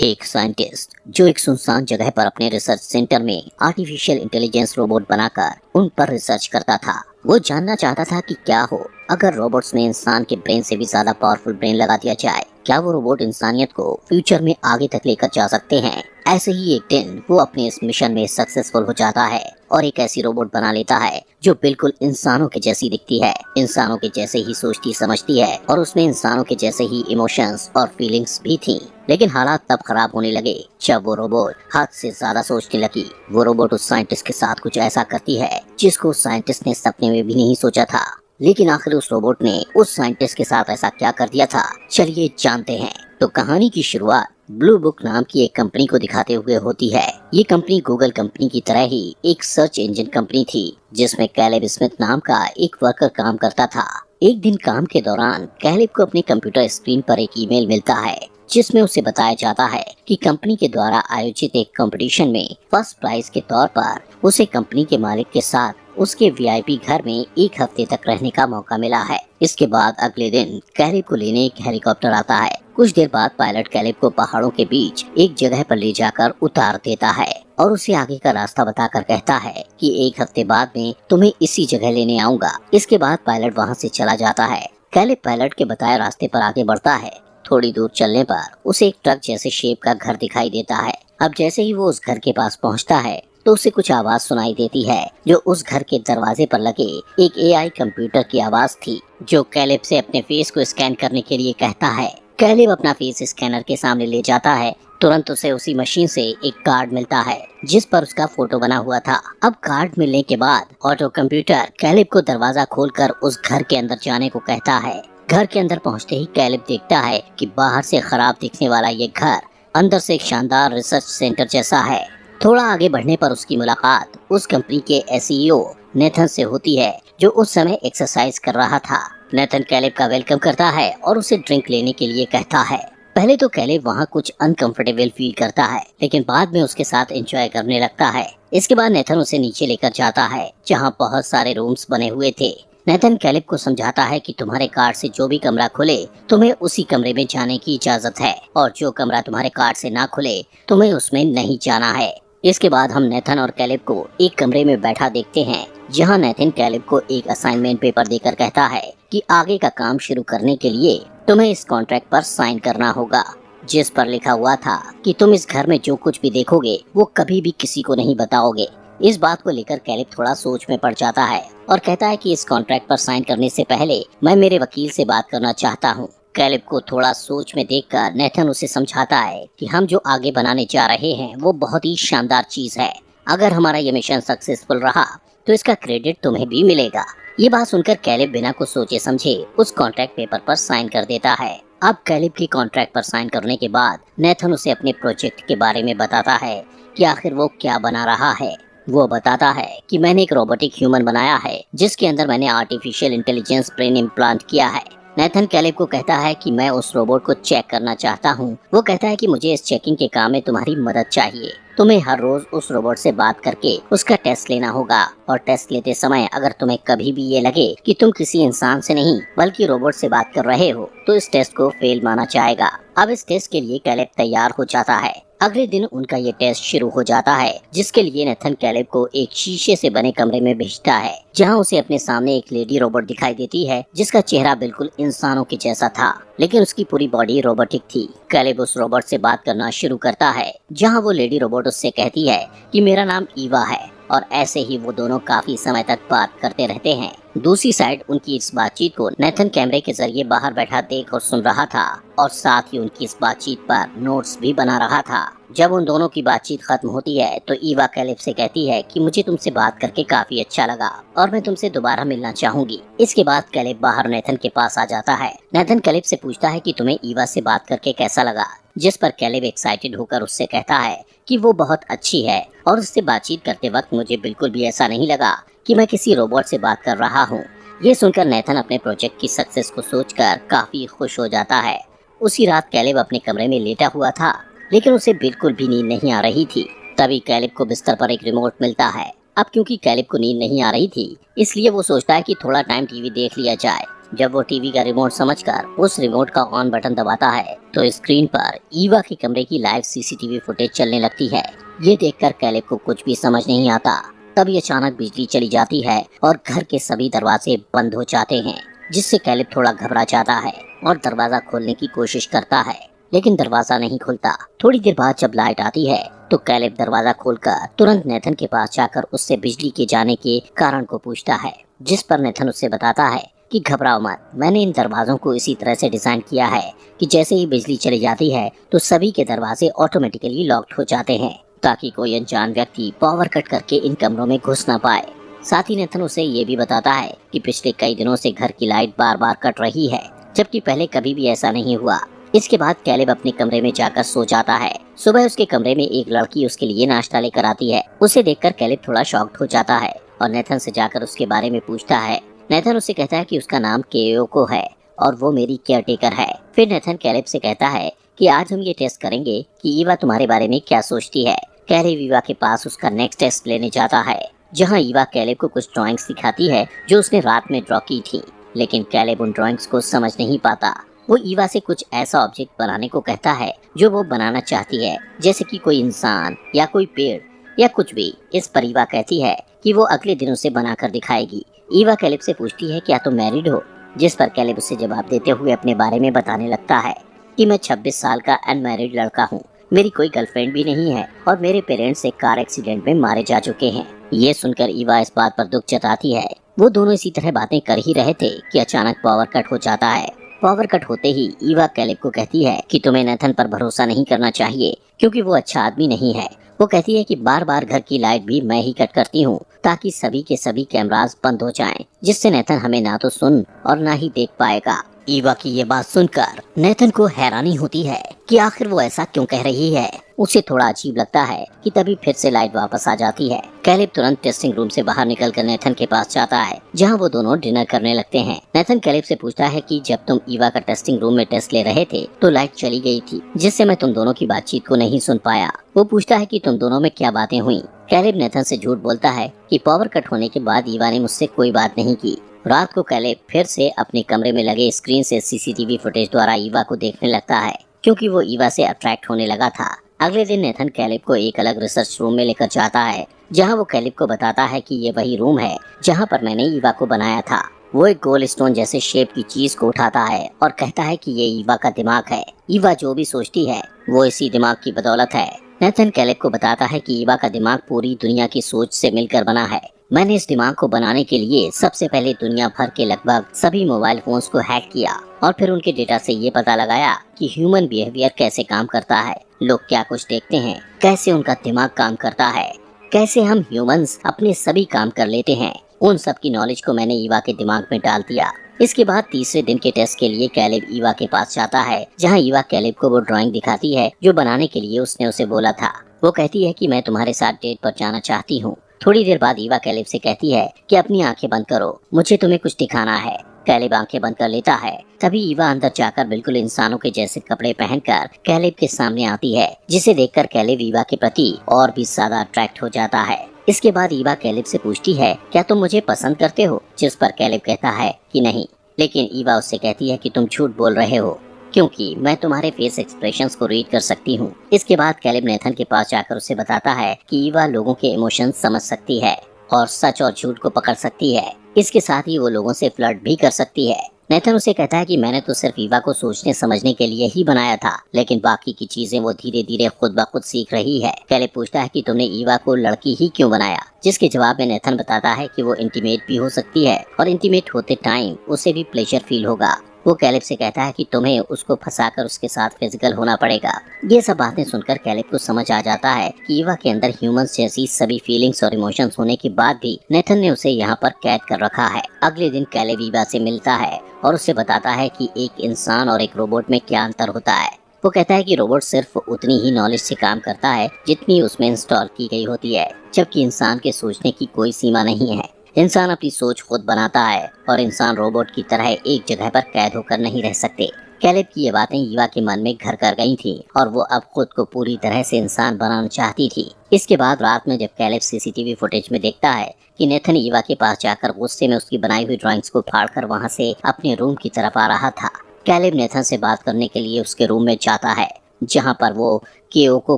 एक साइंटिस्ट जो एक सुनसान जगह पर अपने रिसर्च सेंटर में आर्टिफिशियल इंटेलिजेंस रोबोट बनाकर उन पर रिसर्च करता था। वो जानना चाहता था कि क्या हो अगर रोबोट्स में इंसान के ब्रेन से भी ज्यादा पावरफुल ब्रेन लगा दिया जाए। क्या वो रोबोट इंसानियत को फ्यूचर में आगे तक लेकर जा सकते हैं। ऐसे ही एक दिन वो अपने इस मिशन में सक्सेसफुल हो जाता है और एक ऐसी रोबोट बना लेता है जो बिल्कुल इंसानों के जैसी दिखती है, इंसानों के जैसे ही सोचती समझती है और उसमें इंसानों के जैसे ही इमोशंस और फीलिंग्स भी थी। लेकिन हालात तब खराब होने लगे जब वो रोबोट हद से ज्यादा सोचने लगी। वो रोबोट उस साइंटिस्ट के साथ कुछ ऐसा करती है जिसको उस साइंटिस्ट ने सपने में भी नहीं सोचा था। लेकिन आखिर उस रोबोट ने उस साइंटिस्ट के साथ ऐसा क्या कर दिया था, चलिए जानते हैं। तो कहानी की शुरुआत ब्लू बुक नाम की एक कंपनी को दिखाते हुए होती है। ये कंपनी गूगल कंपनी की तरह ही एक सर्च इंजन कंपनी थी जिसमें कैलेब स्मिथ नाम का एक वर्कर काम करता था। एक दिन काम के दौरान कैलेब को अपने कंप्यूटर स्क्रीन पर एक ईमेल मिलता है जिसमें उसे बताया जाता है कि कंपनी के द्वारा आयोजित एक कंपटीशन में फर्स्ट प्राइज के तौर पर उसे कंपनी के मालिक के साथ उसके वीआईपी घर में एक हफ्ते तक रहने का मौका मिला है। इसके बाद अगले दिन कैलेब को लेने एक हेलीकॉप्टर आता है। कुछ देर बाद पायलट कैलेब को पहाड़ों के बीच एक जगह पर ले जाकर उतार देता है और उसे आगे का रास्ता बताकर कहता है कि एक हफ्ते बाद में तुम्हें इसी जगह लेने आऊंगा। इसके बाद पायलट वहाँ से चला जाता है। कैलेब पायलट के बताए रास्ते पर आगे बढ़ता है। थोड़ी दूर चलने पर उसे एक ट्रक जैसे शेप का घर दिखाई देता है। अब जैसे ही वो उस घर के पास पहुंचता है तो उसे कुछ आवाज सुनाई देती है जो उस घर के दरवाजे पर लगे एक एआई कंप्यूटर की आवाज थी जो कैलेब से अपने फेस को स्कैन करने के लिए कहता है। कैलेब अपना फेस स्कैनर के सामने ले जाता है। तुरंत उसे उसी मशीन से एक कार्ड मिलता है जिस पर उसका फोटो बना हुआ था। अब कार्ड मिलने के बाद ऑटो कंप्यूटर कैलेब को दरवाजा खोलकर उस घर के अंदर जाने को कहता है। घर के अंदर पहुंचते ही कैलेब देखता है कि बाहर से खराब दिखने वाला ये घर अंदर से एक शानदार रिसर्च सेंटर जैसा है। थोड़ा आगे बढ़ने पर उसकी मुलाकात उस कंपनी के एसईओ नेथन से होती है जो उस समय एक्सरसाइज कर रहा था। नेथन कैलेब का वेलकम करता है और उसे ड्रिंक लेने के लिए कहता है। पहले तो कैलेब वहाँ कुछ अनकंफर्टेबल फील करता है लेकिन बाद में उसके साथ एंजॉय करने लगता है। इसके बाद नेथन उसे नीचे लेकर जाता है जहाँ बहुत सारे रूम्स बने हुए थे। नेथन कैलेब को समझाता है कि तुम्हारे कार्ड से जो भी कमरा खुले तुम्हें उसी कमरे में जाने की इजाजत है और जो कमरा तुम्हारे कार्ड से ना खुले तुम्हें उसमें नहीं जाना है। इसके बाद हम नेथन और कैलेब को एक कमरे में बैठा देखते हैं जहां नेथन कैलेब को एक असाइनमेंट पेपर देकर कहता है कि आगे का काम शुरू करने के लिए तुम्हें इस कॉन्ट्रैक्ट पर साइन करना होगा जिस पर लिखा हुआ था कि तुम इस घर में जो कुछ भी देखोगे वो कभी भी किसी को नहीं बताओगे। इस बात को लेकर कैलेब थोड़ा सोच में पड़ जाता है और कहता है कि इस कॉन्ट्रैक्ट पर साइन करने से पहले मैं मेरे वकील से बात करना चाहता हूँ। कैलेब को थोड़ा सोच में देखकर नेथन उसे समझाता है कि हम जो आगे बनाने जा रहे हैं वो बहुत ही शानदार चीज है। अगर हमारा ये मिशन सक्सेसफुल रहा तो इसका क्रेडिट तुम्हें भी मिलेगा। ये बात सुनकर कैलेब बिना कुछ सोचे समझे उस कॉन्ट्रैक्ट पेपर पर साइन कर देता है। अब कैलेब की कॉन्ट्रैक्ट पर साइन करने के बाद नेथन उसे अपने प्रोजेक्ट के बारे में बताता है कि आखिर वो क्या बना रहा है। वो बताता है कि मैंने एक रोबोटिक ह्यूमन बनाया है जिसके अंदर मैंने आर्टिफिशियल इंटेलिजेंस ब्रेन इम्प्लांट किया है। नेथन कैलेब को कहता है कि मैं उस रोबोट को चेक करना चाहता हूँ। वो कहता है कि मुझे इस चेकिंग के काम में तुम्हारी मदद चाहिए। तुम्हें हर रोज उस रोबोट से बात करके उसका टेस्ट लेना होगा और टेस्ट लेते समय अगर तुम्हें कभी भी ये लगे कि तुम किसी इंसान से नहीं बल्कि रोबोट से बात कर रहे हो तो इस टेस्ट को फेल माना जाएगा। अब इस टेस्ट के लिए कैलेब तैयार हो जाता है। अगले दिन उनका ये टेस्ट शुरू हो जाता है जिसके लिए नेथन कैलेब को एक शीशे से बने कमरे में भेजता है जहां उसे अपने सामने एक लेडी रोबोट दिखाई देती है जिसका चेहरा बिल्कुल इंसानों के जैसा था लेकिन उसकी पूरी बॉडी रोबोटिक थी। कैलेब उस रोबोट से बात करना शुरू करता है जहां वो लेडी रोबोट उससे कहती है कि मेरा नाम ईवा है और ऐसे ही वो दोनों काफी समय तक बात करते रहते हैं। दूसरी साइड उनकी इस बातचीत को नेथन कैमरे के जरिए बाहर बैठा देख और सुन रहा था और साथ ही उनकी इस बातचीत पर नोट्स भी बना रहा था। जब उन दोनों की बातचीत खत्म होती है तो ईवा कैलेब से कहती है कि मुझे तुमसे बात करके काफी अच्छा लगा और मैं तुमसे दोबारा मिलना चाहूंगी। इसके बाद कैलेब बाहर नेथन के पास आ जाता है। नेथन कैलेब से पूछता है कि तुम्हें ईवा से बात करके कैसा लगा, जिस पर कैलेब एक्साइटेड होकर उससे कहता है कि वो बहुत अच्छी है और उससे बातचीत करते वक्त मुझे बिल्कुल भी ऐसा नहीं लगा कि मैं किसी रोबोट से बात कर रहा हूँ। ये सुनकर नेथन अपने प्रोजेक्ट की सक्सेस को सोचकर काफी खुश हो जाता है। उसी रात कैलेब अपने कमरे में लेटा हुआ था लेकिन उसे बिल्कुल भी नींद नहीं आ रही थी। तभी कैलेब को बिस्तर पर एक रिमोट मिलता है। अब क्योंकि कैलेब को नींद नहीं आ रही थी इसलिए वो सोचता है कि थोड़ा टाइम टीवी देख लिया जाए। जब वो टीवी का रिमोट समझकर उस रिमोट का ऑन बटन दबाता है तो स्क्रीन पर ईवा के कमरे की लाइव सीसीटीवी फुटेज चलने लगती है। ये देखकर कैलेब को कुछ भी समझ नहीं आता। तभी अचानक बिजली चली जाती है और घर के सभी दरवाजे बंद हो जाते हैं, जिससे कैलेब थोड़ा घबरा जाता है और दरवाजा खोलने की कोशिश करता है, लेकिन दरवाजा नहीं खुलता। थोड़ी देर बाद जब लाइट आती है तो कैलेब दरवाजा खोलकर तुरंत नेथन के पास जाकर उससे बिजली के जाने के कारण को पूछता है, जिस पर नेथन उससे बताता है कि घबराओ मत, मैंने इन दरवाजों को इसी तरह से डिजाइन किया है कि जैसे ही बिजली चली जाती है तो सभी के दरवाजे ऑटोमेटिकली लॉक्ड हो जाते हैं, ताकि कोई अनजान व्यक्ति पावर कट करके इन कमरों में घुस ना पाए। साथ ही नेथन उसे ये भी बताता है कि पिछले कई दिनों से घर की लाइट बार बार कट रही है, जबकि पहले कभी भी ऐसा नहीं हुआ। इसके बाद कैलेब अपने कमरे में जाकर सो जाता है। सुबह उसके कमरे में एक लड़की उसके लिए नाश्ता लेकर आती है। उसे देखकर कैलेब थोड़ा शॉक्ड हो जाता है और नेथन से जाकर उसके बारे में पूछता है। नेथन उससे कहता है कि उसका नाम केयोको है और वो मेरी केयरटेकर है। फिर नेथन कैलेब से कहता है कि आज हम ये टेस्ट करेंगे कि ईवा तुम्हारे बारे में क्या सोचती है। कैलेब ईवा के पास उसका नेक्स्ट टेस्ट लेने जाता है, जहाँ ईवा कैलेब को कुछ ड्राइंग्स दिखाती है जो उसने रात में ड्रॉ की थी, लेकिन कैलेब उन ड्राइंग्स को समझ नहीं पाता। वो ईवा से कुछ ऐसा ऑब्जेक्ट बनाने को कहता है जो वो बनाना चाहती है, जैसे कि कोई इंसान या कोई पेड़ या कुछ भी। इस पर ईवा कहती है कि वो अगले दिन उसे बनाकर दिखाएगी। ईवा कैलेब से पूछती है क्या तुम मैरिड हो, जिस पर कैलेब उसे जवाब देते हुए अपने बारे में बताने लगता है कि मैं 26 साल का अनमैरिड लड़का हूँ, मेरी कोई गर्लफ्रेंड भी नहीं है और मेरे पेरेंट्स एक कार एक्सीडेंट में मारे जा चुके हैं। ये सुनकर ईवा इस बात पर दुख जताती है। वो दोनों इसी तरह बातें कर ही रहे थे कि अचानक पावर कट हो जाता है। पावर कट होते ही ईवा कैलेब को कहती है कि तुम्हें नेथन पर भरोसा नहीं करना चाहिए, क्योंकि वो अच्छा आदमी नहीं है। वो कहती है कि बार बार घर की लाइट भी मैं ही कट करती हूँ ताकि सभी के सभी कैमरास बंद हो जाएं, जिससे नेथन हमें ना तो सुन और ना ही देख पाएगा। ईवा की ये बात सुनकर नेथन को हैरानी होती है कि आखिर वो ऐसा क्यों कह रही है। उसे थोड़ा अजीब लगता है कि तभी फिर से लाइट वापस आ जाती है। कैलेब तुरंत टेस्टिंग रूम से बाहर निकलकर नेथन के पास जाता है, जहां वो दोनों डिनर करने लगते हैं। नेथन कैलेब से पूछता है कि जब तुम ईवा का टेस्टिंग रूम में टेस्ट ले रहे थे तो लाइट चली गई थी, जिससे मैं तुम दोनों की बातचीत को नहीं सुन पाया। वो पूछता है कि तुम दोनों में क्या बातें हुई। कैलेब नेथन से झूठ बोलता है कि पावर कट होने के बाद ईवा ने मुझसे कोई बात नहीं की। रात को कैलेब फिर से अपने कमरे में लगे स्क्रीन से सीसीटीवी फुटेज द्वारा ईवा को देखने लगता है, क्योंकि वो ईवा से अट्रैक्ट होने लगा था। अगले दिन नेथन कैलेब को एक अलग रिसर्च रूम में लेकर जाता है, जहां वो कैलेब को बताता है कि ये वही रूम है जहां पर मैंने ईवा को बनाया था। वो एक गोल स्टोन जैसे शेप की चीज को उठाता है और कहता है कि ये ईवा का दिमाग है। ईवा जो भी सोचती है वो इसी दिमाग की बदौलत है। नेथन कैलेब को बताता है कि ईवा का दिमाग पूरी दुनिया की सोच से मिलकर बना है। मैंने इस दिमाग को बनाने के लिए सबसे पहले दुनिया भर के लगभग सभी मोबाइल फोन्स को हैक किया और फिर उनके डेटा से ये पता लगाया कि ह्यूमन बिहेवियर कैसे काम करता है, लोग क्या कुछ देखते हैं, कैसे उनका दिमाग काम करता है, कैसे हम ह्यूमंस अपने सभी काम कर लेते हैं। उन सब की नॉलेज को मैंने ईवा के दिमाग में डाल दिया। इसके बाद तीसरे दिन के टेस्ट के लिए कैलेब ईवा के पास जाता है, जहां ईवा कैलेब को वो ड्राइंग दिखाती है जो बनाने के लिए उसने उसे बोला था। वो कहती है कि मैं तुम्हारे साथ डेट पर जाना चाहती हूँ। थोड़ी देर बाद ईवा कैलेब से कहती है कि अपनी आंखें बंद करो, मुझे तुम्हें कुछ दिखाना है। कैलेब आंखें बंद कर लेता है। तभी ईवा अंदर जाकर बिल्कुल इंसानों के जैसे कपड़े पहनकर कैलेब के सामने आती है, जिसे देखकर कैलेब ईवा के प्रति और भी ज्यादा अट्रैक्ट हो जाता है। इसके बाद ईवा कैलेब से पूछती है क्या तुम मुझे पसंद करते हो, जिस पर कैलेब कहता है कि नहीं, लेकिन ईवा उससे कहती है कि तुम झूठ बोल रहे हो, क्योंकि मैं तुम्हारे फेस एक्सप्रेशंस को रीड कर सकती हूँ। इसके बाद कैलेब नेथन के पास जाकर उसे बताता है कि ईवा लोगों के इमोशंस समझ सकती है और सच और झूठ को पकड़ सकती है। इसके साथ ही वो लोगों से फ्लर्ट भी कर सकती है। नेथन उसे कहता है कि मैंने तो सिर्फ ईवा को सोचने समझने के लिए ही बनाया था, लेकिन बाकी की चीजें वो धीरे धीरे खुद ब खुद सीख रही है। कैलेब पूछता है कि तुमने ईवा को लड़की ही क्यों बनाया, जिसके जवाब में नेथन बताता है कि वो इंटीमेट भी हो सकती है और इंटीमेट होते टाइम उसे भी प्लेजर फील होगा। वो कैलेब से कहता है कि तुम्हें उसको फंसाकर उसके साथ फिजिकल होना पड़ेगा। ये सब बातें सुनकर कैलेब को समझ आ जाता है कि ईवा के अंदर ह्यूमंस जैसी सभी फीलिंग्स और इमोशंस होने के बाद भी नेथन ने उसे यहाँ पर कैद कर रखा है। अगले दिन कैलेब ईवा से मिलता है और उसे बताता है कि एक इंसान और एक रोबोट में क्या अंतर होता है। वो कहता है कि रोबोट सिर्फ उतनी ही नॉलेज से काम करता है जितनी उसमें इंस्टॉल की गई होती है, जबकि इंसान के सोचने की कोई सीमा नहीं है। इंसान अपनी सोच खुद बनाता है और इंसान रोबोट की तरह एक जगह पर कैद होकर नहीं रह सकते। कैलेब की ये बातें ईवा के मन में घर कर गई थी और वो अब खुद को पूरी तरह से इंसान बनाना चाहती थी। इसके बाद रात में जब कैलेब सीसीटीवी फुटेज में देखता है कि नेथन ईवा के पास जाकर गुस्से में उसकी बनाई हुई ड्राइंग्स को फाड़कर वहां से अपने रूम की तरफ आ रहा था। कैलेब नेथन से बात करने के लिए उसके रूम में जाता है, जहां पर वो केओको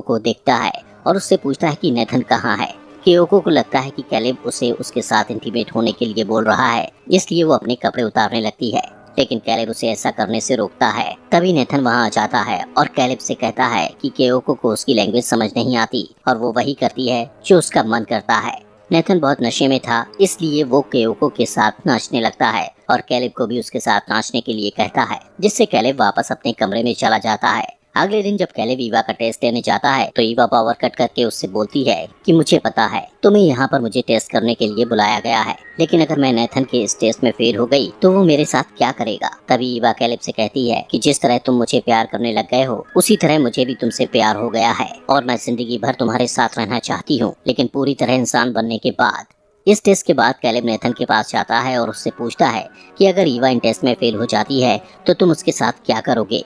को देखता है और उससे पूछता है कि नेथन कहाँ है। केओको को लगता है कि कैलेब उसे उसके साथ इंटीमेट होने के लिए बोल रहा है, इसलिए वो अपने कपड़े उतारने लगती है, लेकिन कैलेब उसे ऐसा करने से रोकता है। तभी नेथन वहां आ जाता है और कैलेब से कहता है कि केओको को उसकी लैंग्वेज समझ नहीं आती और वो वही करती है जो उसका मन करता है। नेथन बहुत नशे में था, इसलिए वो केओको के साथ नाचने लगता है और कैलेब को भी उसके साथ नाचने के लिए कहता है, जिससे कैलेब वापस अपने कमरे में चला जाता है। अगले दिन जब कैलेब ईवा का टेस्ट लेने जाता है तो ईवा पावर कट करके उससे बोलती है कि मुझे पता है तुम्हें यहाँ पर मुझे टेस्ट करने के लिए बुलाया गया है, लेकिन अगर मैं नेथन के इस टेस्ट में फेल हो गई तो वो मेरे साथ क्या करेगा। तभी ईवा कैलेब से कहती है कि जिस तरह तुम मुझे प्यार करने लग गए हो उसी तरह मुझे भी तुमसे प्यार हो गया है और मैं जिंदगी भर तुम्हारे साथ रहना चाहती हूँ, लेकिन पूरी तरह इंसान बनने के बाद। इस टेस्ट के बाद कैलेब नेथन के पास जाता है और उससे पूछता है कि अगर ईवा इन टेस्ट में फेल हो जाती है तो तुम उसके साथ क्या करोगे।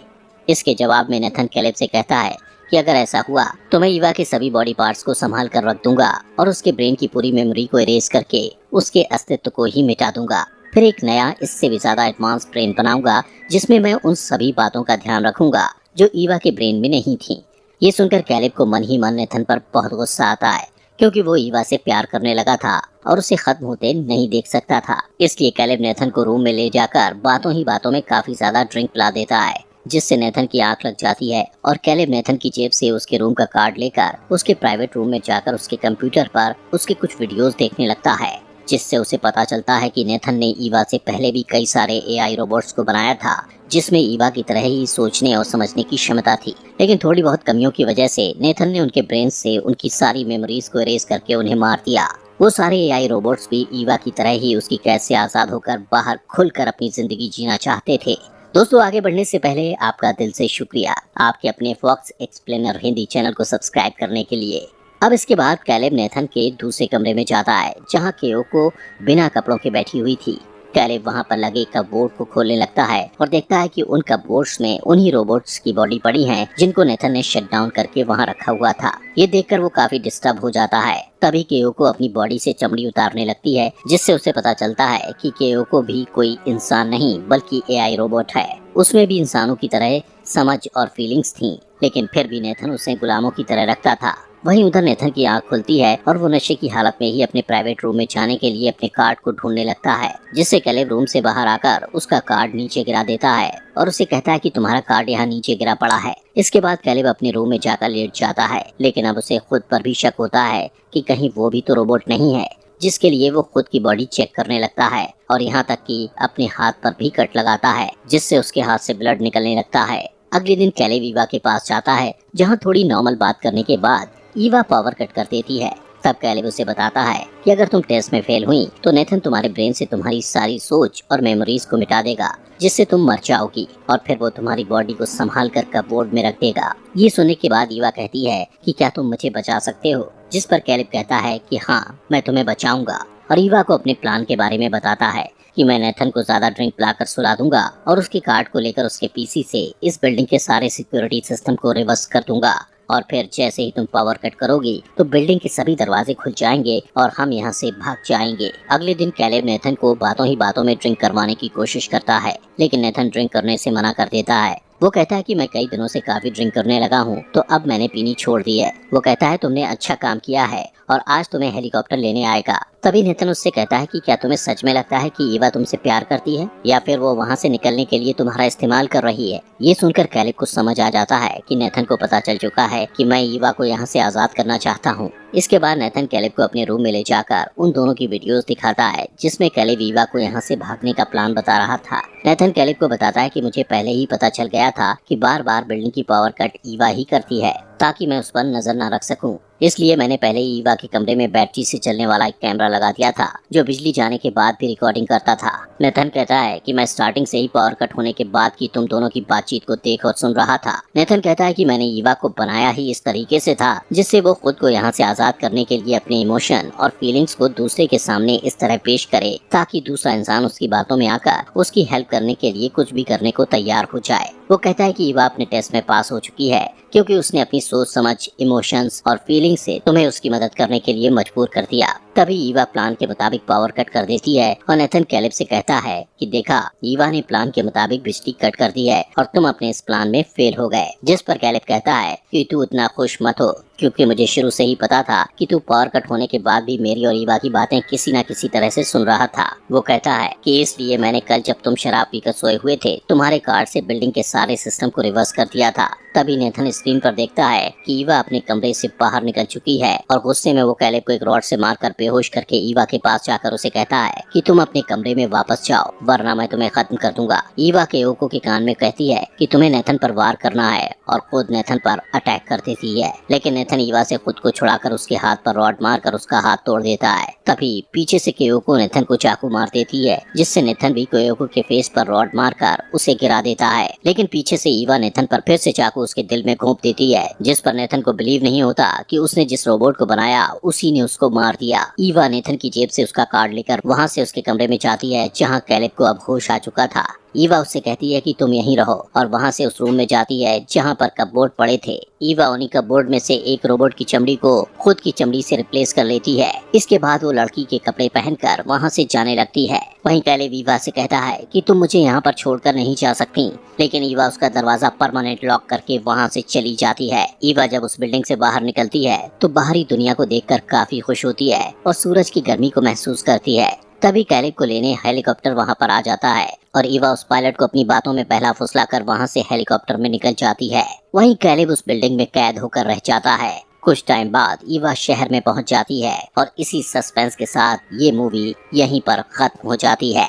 इसके जवाब में नेथन कैलेब से कहता है कि अगर ऐसा हुआ तो मैं ईवा के सभी बॉडी पार्ट्स को संभाल कर रख दूंगा और उसके ब्रेन की पूरी मेमोरी को इरेज करके उसके अस्तित्व को ही मिटा दूंगा। फिर एक नया इससे भी ज्यादा एडवांस ब्रेन बनाऊंगा जिसमें मैं उन सभी बातों का ध्यान रखूंगा जो ईवा के ब्रेन में नहीं थी। ये सुनकर कैलेब को मन ही मन नेथन पर बहुत गुस्सा आता है, क्योंकि वो ईवा से प्यार करने लगा था और उसे खत्म होते नहीं देख सकता था। इसलिए कैलेब नेथन को रूम में ले जाकर बातों ही बातों में काफी ज्यादा ड्रिंक पिला देता है, जिससे नेथन की आंख लग जाती है और कैलेब नेथन की जेब से उसके रूम का कार्ड लेकर उसके प्राइवेट रूम में जाकर उसके कंप्यूटर पर उसके कुछ वीडियोस देखने लगता है, जिससे उसे पता चलता है कि नेथन ने ईवा से पहले भी कई सारे एआई रोबोट्स को बनाया था जिसमें ईवा की तरह ही सोचने और समझने की क्षमता थी, लेकिन थोड़ी बहुत कमियों की वजह से नेथन ने उनके ब्रेन से उनकी सारी मेमोरीज को इरेज करके उन्हें मार दिया। वो सारे एआई रोबोट्स भी ईवा की तरह ही उसकी कैद से आजाद होकर बाहर खुलकर अपनी जिंदगी जीना चाहते थे। दोस्तों, आगे बढ़ने से पहले आपका दिल से शुक्रिया आपके अपने फॉक्स एक्सप्लेनर हिंदी चैनल को सब्सक्राइब करने के लिए। अब इसके बाद कैलेब नेथन के दूसरे कमरे में जाता है, जहां केओको बिना कपड़ों के बैठी हुई थी। कैलेब वहां पर लगे कपबोर्ड को खोलने लगता है और देखता है कि उन कपबोर्ड्स में उन्हीं रोबोट्स की बॉडी पड़ी है जिनको नेथन ने शट डाउन करके वहां रखा हुआ था। ये देखकर वो काफी डिस्टर्ब हो जाता है। तभी केओको अपनी बॉडी से चमड़ी उतारने लगती है, जिससे उसे पता चलता है कि केओको भी कोई इंसान नहीं बल्कि एआई रोबोट है। उसमें भी इंसानों की तरह समझ और फीलिंग्स थी, लेकिन फिर भी नेथन उसे गुलामों की तरह रखता था। वहीं उधर नेथन की आंख खुलती है और वो नशे की हालत में ही अपने प्राइवेट रूम में जाने के लिए अपने कार्ड को ढूंढने लगता है, जिससे कैलेब रूम से बाहर आकर उसका कार्ड नीचे गिरा देता है और उसे कहता है कि तुम्हारा कार्ड यहाँ नीचे गिरा पड़ा है। इसके बाद कैलेब अपने रूम में जाकर लेट जाता है, लेकिन अब उसे खुद पर भी शक होता है कि कहीं वो भी तो रोबोट नहीं है, जिसके लिए वो खुद की बॉडी चेक करने लगता है और यहाँ तक कि अपने हाथ पर भी कट लगाता है, जिससे उसके हाथ से ब्लड निकलने लगता है। अगले दिन कैलेब ईवा के पास जाता है, जहाँ थोड़ी नॉर्मल बात करने के बाद ईवा पावर कट कर देती है। तब कैलेब उसे बताता है कि अगर तुम टेस्ट में फेल हुई तो नेथन तुम्हारे ब्रेन से तुम्हारी सारी सोच और मेमोरीज को मिटा देगा, जिससे तुम मर जाओगी और फिर वो तुम्हारी बॉडी को संभाल कर कपबोर्ड में रख देगा। ये सुनने के बाद ईवा कहती है कि क्या तुम मुझे बचा सकते हो, जिस पर कैलेब कहता है कि हाँ, मैं तुम्हें बचाऊंगा और ईवा को अपने प्लान के बारे में बताता है कि मैं नेथन को ज्यादा ड्रिंक पिलाकर सुला दूंगा और उसके कार्ड को लेकर उसके पीसी से इस बिल्डिंग के सारे सिक्योरिटी सिस्टम को रिवर्स कर दूंगा और फिर जैसे ही तुम पावर कट करोगी तो बिल्डिंग के सभी दरवाजे खुल जाएंगे और हम यहाँ से भाग जाएंगे। अगले दिन कैलेब नेथन को बातों ही बातों में ड्रिंक करवाने की कोशिश करता है, लेकिन नेथन ड्रिंक करने से मना कर देता है। वो कहता है कि मैं कई दिनों से काफी ड्रिंक करने लगा हूँ, तो अब मैंने पीनी छोड़ दी है। वो कहता है तुमने अच्छा काम किया है और आज तुम्हें हेलीकॉप्टर लेने आएगा। तभी नेथन उससे कहता है कि क्या तुम्हें सच में लगता है कि ईवा तुमसे प्यार करती है या फिर वो वहाँ से निकलने के लिए तुम्हारा इस्तेमाल कर रही है। ये सुनकर कैलेब को समझ आ जाता है कि नेथन को पता चल चुका है कि मैं ईवा को यहाँ से आजाद करना चाहता हूँ। इसके बाद नेथन कैलेब को अपने रूम में ले जाकर उन दोनों की वीडियोस दिखाता है, जिसमें कैलेब ईवा को यहाँ से भागने का प्लान बता रहा था। नेथन कैलेब को बताता है कि मुझे पहले ही पता चल गया था कि बार बार बिल्डिंग की पावर कट ईवा ही करती है, ताकि मैं उस पर नजर न रख सकूं। इसलिए मैंने पहले ही ईवा के कमरे में बैटरी से चलने वाला एक कैमरा लगा दिया था, जो बिजली जाने के बाद भी रिकॉर्डिंग करता था। नेथन कहता है कि मैं स्टार्टिंग से ही पावर कट होने के बाद की तुम दोनों की बातचीत को देख और सुन रहा था। नेथन कहता है कि मैंने ईवा को बनाया ही इस तरीके से था जिससे वो खुद को यहाँ से आजाद करने के लिए अपने इमोशन और फीलिंग्स को दूसरे के सामने इस तरह पेश करे ताकि दूसरा इंसान उसकी बातों में आकर उसकी हेल्प करने के लिए कुछ भी करने को तैयार हो जाए। वो कहता है कि ईवा अपने टेस्ट में पास हो चुकी है क्योंकि उसने अपनी सोच समझ, इमोशंस और फीलिंग से तुम्हें उसकी मदद करने के लिए मजबूर कर दिया। तभी ईवा प्लान के मुताबिक पावर कट कर देती है और नेथन कैलेब से कहता है कि देखा, ईवा ने प्लान के मुताबिक बिजली कट कर दी है और तुम अपने इस प्लान में फेल हो गए। जिस पर कैलेब कहता है कि तू इतना खुश मत हो, क्योंकि मुझे शुरू से ही पता था कि तू पावर कट होने के बाद भी मेरी और ईवा की बातें किसी न किसी तरह से सुन रहा था। वो कहता है कि इसलिए मैंने कल जब तुम शराब पीकर सोए हुए थे तुम्हारे कार्ड से बिल्डिंग के सारे सिस्टम को रिवर्स कर दिया था। तभी नेथन स्क्रीन पर देखता है कि ईवा अपने कमरे से बाहर निकल चुकी है और गुस्से में वो कैलेब को एक रॉड से मारकर बेहोश करके ईवा के पास जाकर उसे कहता है कि तुम अपने कमरे में वापस जाओ वरना मैं तुम्हें खत्म कर दूंगा। ईवा केओको के कान में कहती है कि तुम्हें नेथन पर वार करना है और खुद नेथन पर अटैक कर देती है, लेकिन नेथन ईवा से खुद को छुड़ाकर उसके हाथ पर रॉड मारकर उसका हाथ तोड़ देता है। तभी पीछे से केओको नेथन को चाकू मार देती है, जिससे नेथन भी केओको के फेस पर रॉड मारकर उसे गिरा देता है। लेकिन पीछे से ईवा नेथन पर फिर से चाकू उसके दिल में घोंप देती है, जिस पर नेथन को बिलीव नहीं होता कि उसने जिस रोबोट को बनाया उसी ने उसको मार दिया। ईवा नेथन की जेब से उसका कार्ड लेकर वहाँ से उसके कमरे में जाती है, जहाँ कैलेब को अब होश आ चुका था। ईवा उससे कहती है कि तुम यहीं रहो और वहाँ से उस रूम में जाती है जहाँ पर कपबोर्ड पड़े थे। ईवा उन्हीं कपबोर्ड में से एक रोबोट की चमड़ी को खुद की चमड़ी से रिप्लेस कर लेती है। इसके बाद वो लड़की के कपड़े पहनकर वहाँ से जाने लगती है। वहीं कैलेब ईवा से कहता है कि तुम मुझे यहाँ पर छोड़कर नहीं जा सकती, लेकिन ईवा उसका दरवाजा परमानेंट लॉक करके वहाँ से चली जाती है। ईवा जब उस बिल्डिंग से बाहर निकलती है तो बाहरी दुनिया को देखकर काफी खुश होती है और सूरज की गर्मी को महसूस करती है। तभी कैलेब को लेने हेलीकॉप्टर वहां पर आ जाता है और ईवा उस पायलट को अपनी बातों में पहला फुसलाकर वहां से हेलीकॉप्टर में निकल जाती है। वहीं कैलेब उस बिल्डिंग में कैद होकर रह जाता है। कुछ टाइम बाद ईवा शहर में पहुंच जाती है और इसी सस्पेंस के साथ ये मूवी यहीं पर खत्म हो जाती है।